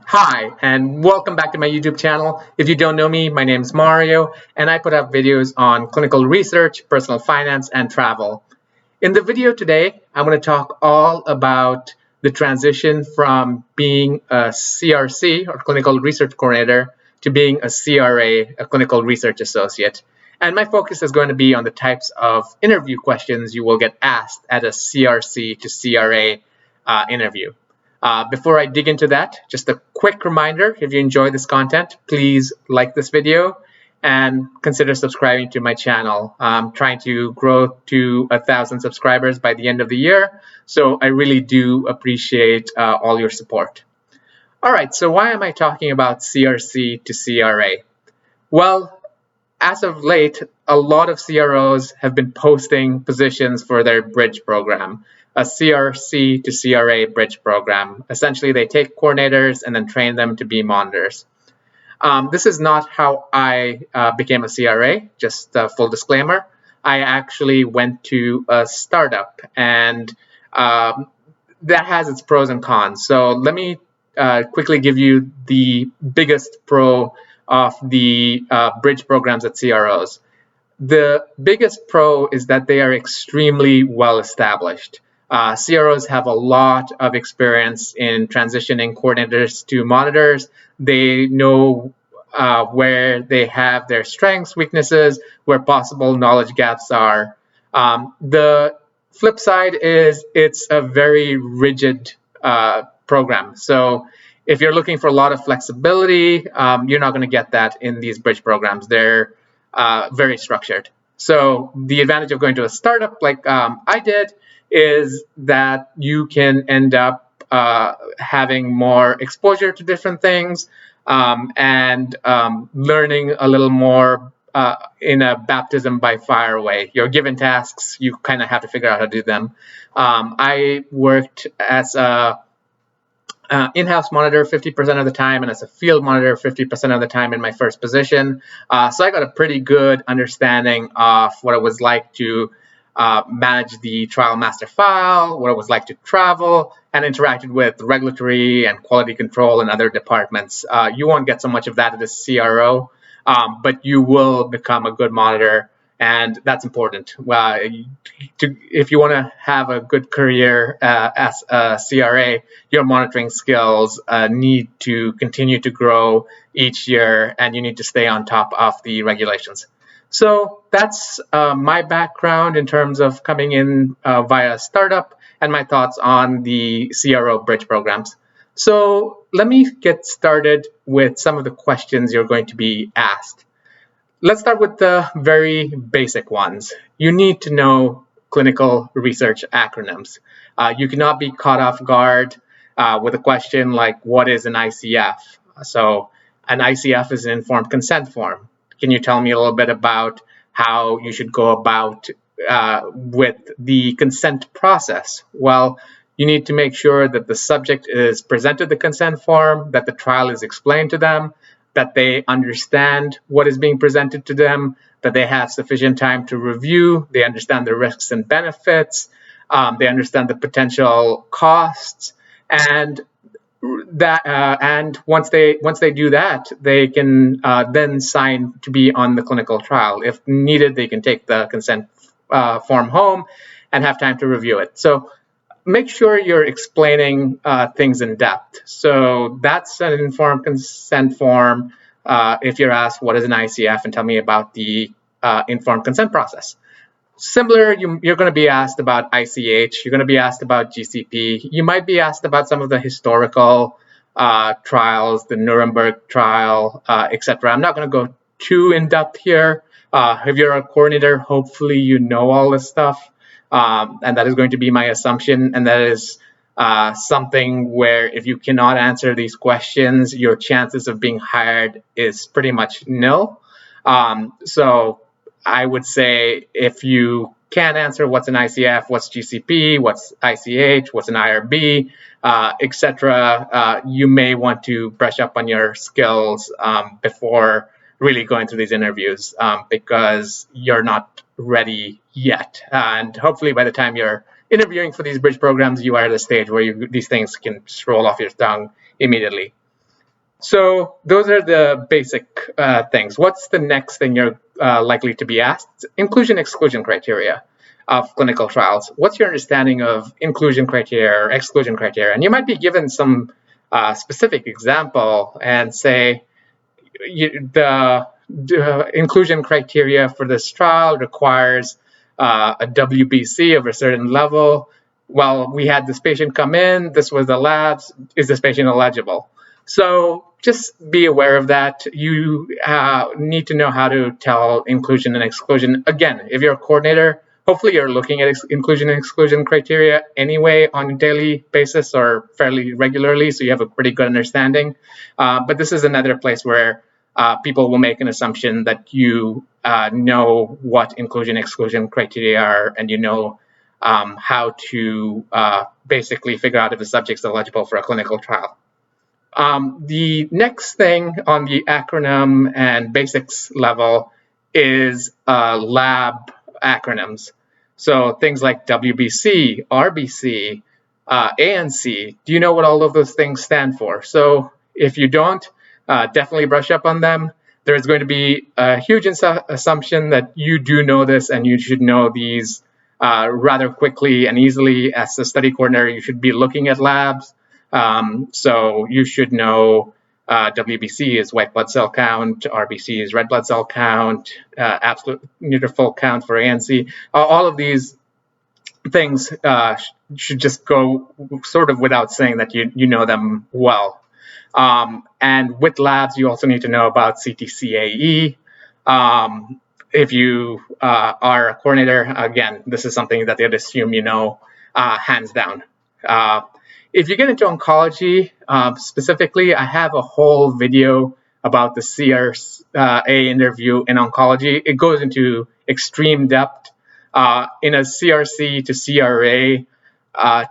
Hi, and welcome back to my YouTube channel. If you don't know me, my name is Mario, and I put up videos on clinical research, personal finance, and travel. In the video today, I'm going to talk all about the transition from being a CRC, or clinical research coordinator, to being a CRA, a clinical research associate. And my focus is going to be on the types of interview questions you will get asked at a CRC to CRA interview. Before I dig into that, just a quick reminder, if you enjoy this content, please like this video and consider subscribing to my channel. I'm trying to grow to 1,000 subscribers by the end of the year, so I really do appreciate all your support. All right, so why am I talking about CRC to CRA? Well, as of late, a lot of CROs have been posting positions for their bridge program, a CRC to CRA bridge program. Essentially, they take coordinators and then train them to be monitors. This is not how I became a CRA, just a full disclaimer. I actually went to a startup, and that has its pros and cons. So let me quickly give you the biggest pro of the bridge programs at CROs. The biggest pro is that they are extremely well established. CROs have a lot of experience in transitioning coordinators to monitors. They know where they have their strengths, weaknesses, where possible knowledge gaps are. The flip side is it's a very rigid program. So if you're looking for a lot of flexibility, you're not going to get that in these bridge programs. They're very structured. So the advantage of going to a startup like I did is that you can end up having more exposure to different things and learning a little more in a baptism by fire way. You're given tasks, you kind of have to figure out how to do them. I worked as a in-house monitor 50% of the time and as a field monitor 50% of the time in my first position. So I got a pretty good understanding of what it was like to manage the trial master file, what it was like to travel, and interacted with regulatory and quality control and other departments. You won't get so much of that at a CRO, but you will become a good monitor, and that's important. If you want to have a good career as a CRA, your monitoring skills need to continue to grow each year, and you need to stay on top of the regulations. So that's my background in terms of coming in via a startup and my thoughts on the CRO bridge programs. So let me get started with some of the questions you're going to be asked. Let's start with the very basic ones. You need to know clinical research acronyms. You cannot be caught off guard with a question like, what is an ICF? So an ICF is an informed consent form. Can you tell me a little bit about how you should go about with the consent process? Well, you need to make sure that the subject is presented the consent form, that the trial is explained to them, that they understand what is being presented to them, that they have sufficient time to review, they understand the risks and benefits, they understand the potential costs, and once they do that, they can then sign to be on the clinical trial. If needed, they can take the consent form home and have time to review it. So make sure you're explaining things in depth. So that's an informed consent form. If you're asked what is an ICF and tell me about the informed consent process. Similar, you're going to be asked about ICH, you're going to be asked about GCP, you might be asked about some of the historical trials, the Nuremberg trial, etc. I'm not going to go too in depth here. If you're a coordinator, hopefully you know all this stuff, and that is going to be my assumption, and that is something where if you cannot answer these questions, your chances of being hired is pretty much nil. So I would say if you can't answer what's an ICF, what's GCP, what's ICH, what's an IRB, etc., you may want to brush up on your skills before really going through these interviews because you're not ready yet. And hopefully by the time you're interviewing for these bridge programs, you are at a stage where these things can just roll off your tongue immediately. So those are the basic things. What's the next thing you're likely to be asked? Inclusion-exclusion criteria of clinical trials. What's your understanding of inclusion criteria or exclusion criteria? And you might be given some specific example and say the inclusion criteria for this trial requires a WBC of a certain level. Well, we had this patient come in, this was the labs, is this patient eligible? So just be aware of that. You need to know how to tell inclusion and exclusion. Again, if you're a coordinator, hopefully you're looking at inclusion and exclusion criteria anyway on a daily basis or fairly regularly, so you have a pretty good understanding. But this is another place where people will make an assumption that you know what inclusion-exclusion criteria are, and you know how to basically figure out if a subject's eligible for a clinical trial. The next thing on the acronym and basics level is lab acronyms. So things like WBC, RBC, ANC. Do you know what all of those things stand for? So if you don't, definitely brush up on them. There's going to be a huge assumption that you do know this, and you should know these rather quickly and easily. As a study coordinator, you should be looking at labs. So you should know WBC is white blood cell count, RBC is red blood cell count, absolute neutrophil count for ANC. All of these things should just go sort of without saying that you know them well. And with labs, you also need to know about CTCAE. If you are a coordinator, again, this is something that they'd assume you know hands down. If you get into oncology specifically, I have a whole video about the CRA interview in oncology. It goes into extreme depth. In a CRC to CRA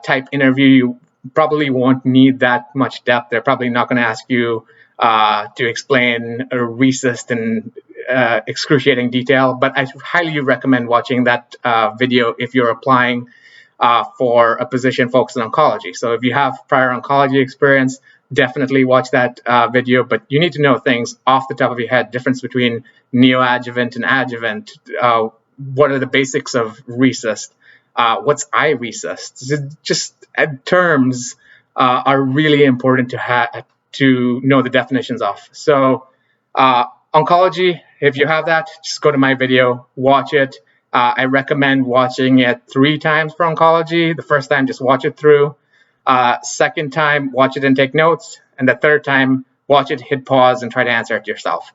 type interview, you probably won't need that much depth. They're probably not going to ask you to explain a RECIST in excruciating detail, but I highly recommend watching that video if you're applying for a position focused on oncology. So if you have prior oncology experience, definitely watch that video, but you need to know things off the top of your head, difference between neoadjuvant and adjuvant, what are the basics of RECIST, what's iRECIST. Just terms are really important to know the definitions of. So oncology, if you have that, just go to my video, watch it. I recommend watching it 3 times for oncology. The first time, just watch it through. Second time, watch it and take notes. And the third time, watch it, hit pause, and try to answer it yourself.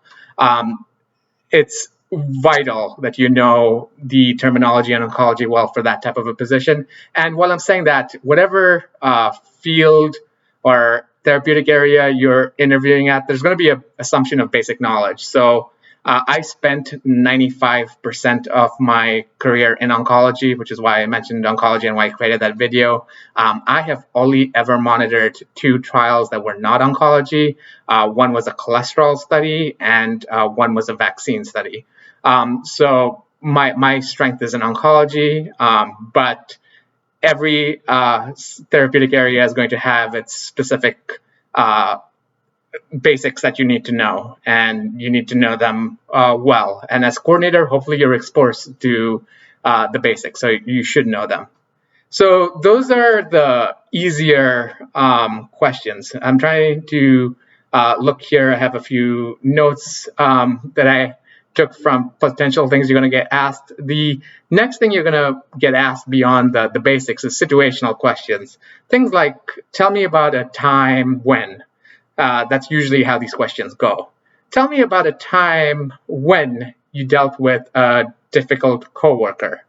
It's vital that you know the terminology in oncology well for that type of a position. And while I'm saying that, whatever field or therapeutic area you're interviewing at, there's going to be an assumption of basic knowledge. So I spent 95% of my career in oncology, which is why I mentioned oncology and why I created that video. I have only ever monitored 2 trials that were not oncology. One was a cholesterol study and one was a vaccine study. So my strength is in oncology, but every therapeutic area is going to have its specific basics that you need to know, and you need to know them well. And as coordinator, hopefully you're exposed to the basics, so you should know them. So those are the easier questions. I'm trying to look here. I have a few notes that I took from potential things you're going to get asked. The next thing you're going to get asked beyond the basics is situational questions. Things like, tell me about a time when. That's usually how these questions go. Tell me about a time when you dealt with a difficult coworker.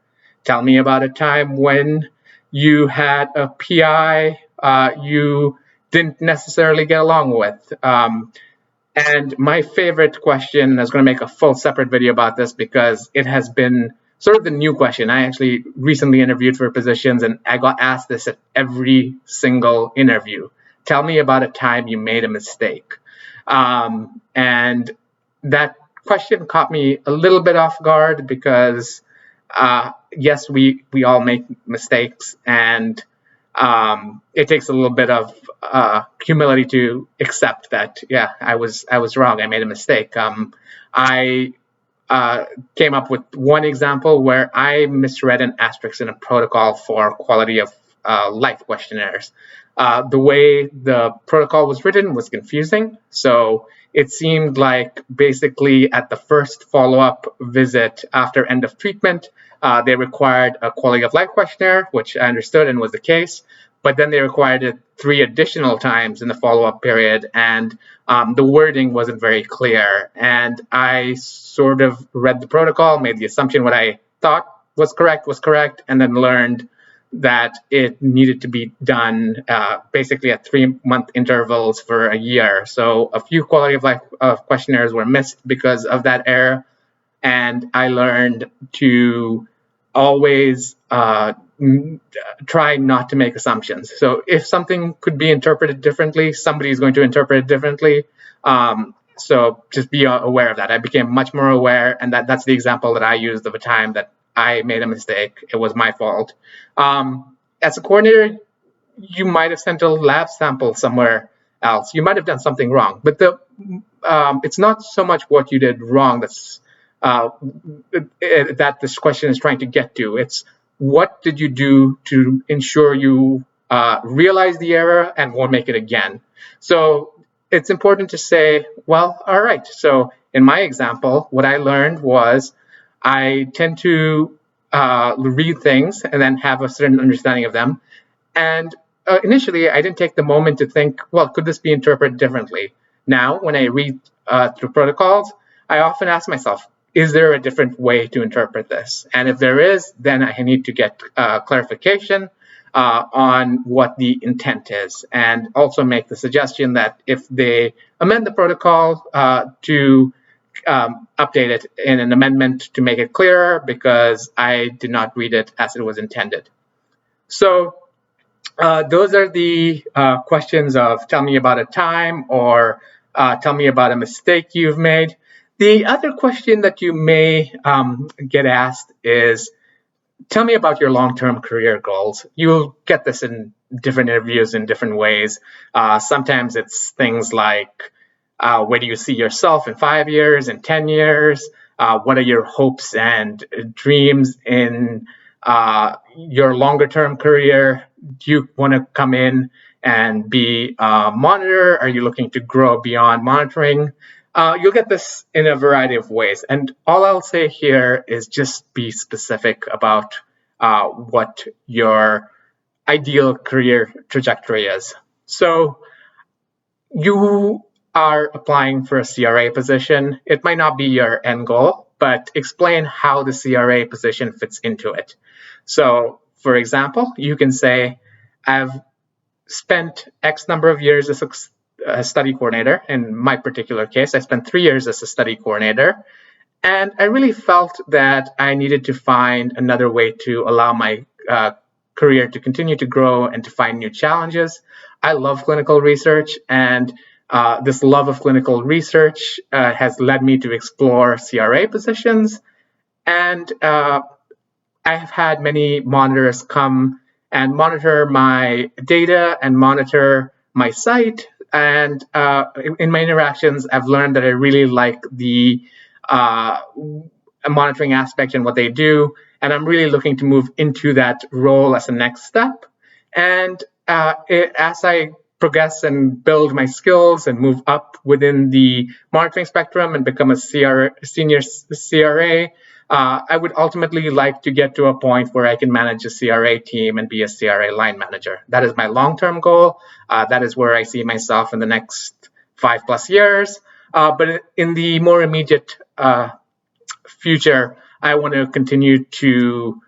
Tell me about a time when you had a PI you didn't necessarily get along with. And my favorite question, I was going to make a full separate video about this because it has been sort of the new question. I actually recently interviewed for positions and I got asked this at every single interview. Tell me about a time you made a mistake. And that question caught me a little bit off guard because, yes, we all make mistakes. And it takes a little bit of humility to accept that, yeah, I was wrong. I made a mistake. I came up with one example where I misread an asterisk in a protocol for quality of life questionnaires. The way the protocol was written was confusing. So it seemed like basically at the first follow-up visit after end of treatment, they required a quality of life questionnaire, which I understood and was the case. But then they required it 3 additional times in the follow-up period, and the wording wasn't very clear. And I sort of read the protocol, made the assumption what I thought was correct, and then learned that it needed to be done basically at 3-month intervals for a year. So a few quality of life questionnaires were missed because of that error. And I learned to always try not to make assumptions. So if something could be interpreted differently, somebody is going to interpret it differently. So just be aware of that. I became much more aware, and that's the example that I used of a time that I made a mistake. It was my fault. As a coordinator, you might have sent a lab sample somewhere else. You might have done something wrong, but it's not so much what you did wrong that this question is trying to get to. It's what did you do to ensure you realize the error and won't make it again. So it's important to say, well, all right. So in my example, what I learned was I tend to read things and then have a certain understanding of them. And initially, I didn't take the moment to think, well, could this be interpreted differently? Now, when I read through protocols, I often ask myself, is there a different way to interpret this? And if there is, then I need to get clarification on what the intent is, and also make the suggestion that if they amend the protocol to update it in an amendment to make it clearer, because I did not read it as it was intended. So those are the questions of tell me about a time, or tell me about a mistake you've made. The other question that you may get asked is, tell me about your long-term career goals. You'll get this in different interviews in different ways. Sometimes it's things like, where do you see yourself in 5 years, in 10 years? What are your hopes and dreams in your longer-term career? Do you want to come in and be a monitor? Are you looking to grow beyond monitoring? You'll get this in a variety of ways. And all I'll say here is just be specific about what your ideal career trajectory is. So you are applying for a CRA position. It might not be your end goal, but explain how the CRA position fits into it. So, for example, you can say, I've spent X number of years as a study coordinator. In my particular case, I spent 3 years as a study coordinator. And I really felt that I needed to find another way to allow my career to continue to grow and to find new challenges. I love clinical research, and this love of clinical research has led me to explore CRA positions. And I have had many monitors come and monitor my data and monitor my site. And in my interactions, I've learned that I really like the monitoring aspect and what they do. And I'm really looking to move into that role as a next step. And as I progress and build my skills and move up within the monitoring spectrum and become a senior CRA, I would ultimately like to get to a point where I can manage a CRA team and be a CRA line manager. That is my long-term goal. That is where I see myself in the next 5+ years. But in the more immediate future, I want to continue to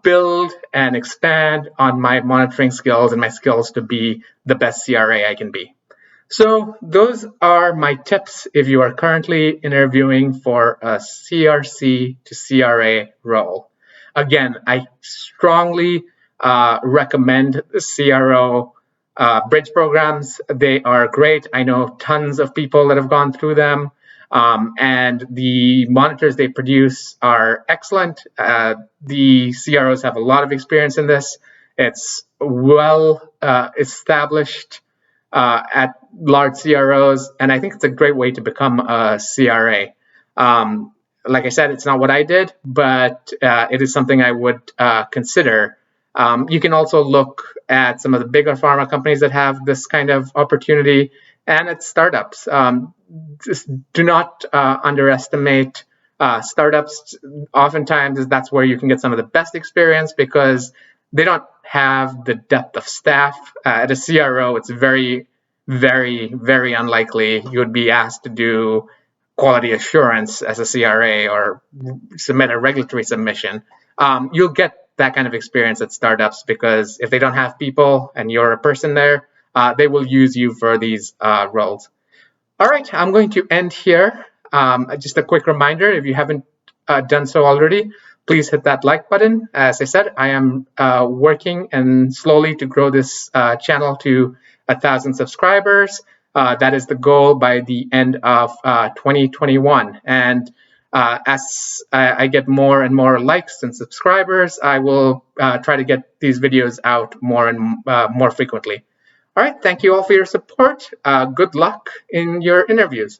build and expand on my monitoring skills and my skills to be the best CRA I can be. So those are my tips if you are currently interviewing for a CRC to CRA role. Again, I strongly recommend CRO bridge programs. They are great. I know tons of people that have gone through them. And the monitors they produce are excellent. The CROs have a lot of experience in this. It's well established at large CROs, and I think it's a great way to become a CRA. Like I said, it's not what I did, but it is something I would consider. You can also look at some of the bigger pharma companies that have this kind of opportunity, and at startups. Just do not underestimate startups. Oftentimes, that's where you can get some of the best experience because they don't have the depth of staff. At a CRO, it's very, very unlikely you would be asked to do quality assurance as a CRA or submit a regulatory submission. You'll get that kind of experience at startups because if they don't have people and you're a person there, they will use you for these roles. All right, I'm going to end here. Just a quick reminder, if you haven't done so already, please hit that like button. As I said, I am working and slowly to grow this channel to 1,000 subscribers. That is the goal by the end of 2021. And as I get more and more likes and subscribers, I will try to get these videos out more and more frequently. All right, thank you all for your support. Good luck in your interviews.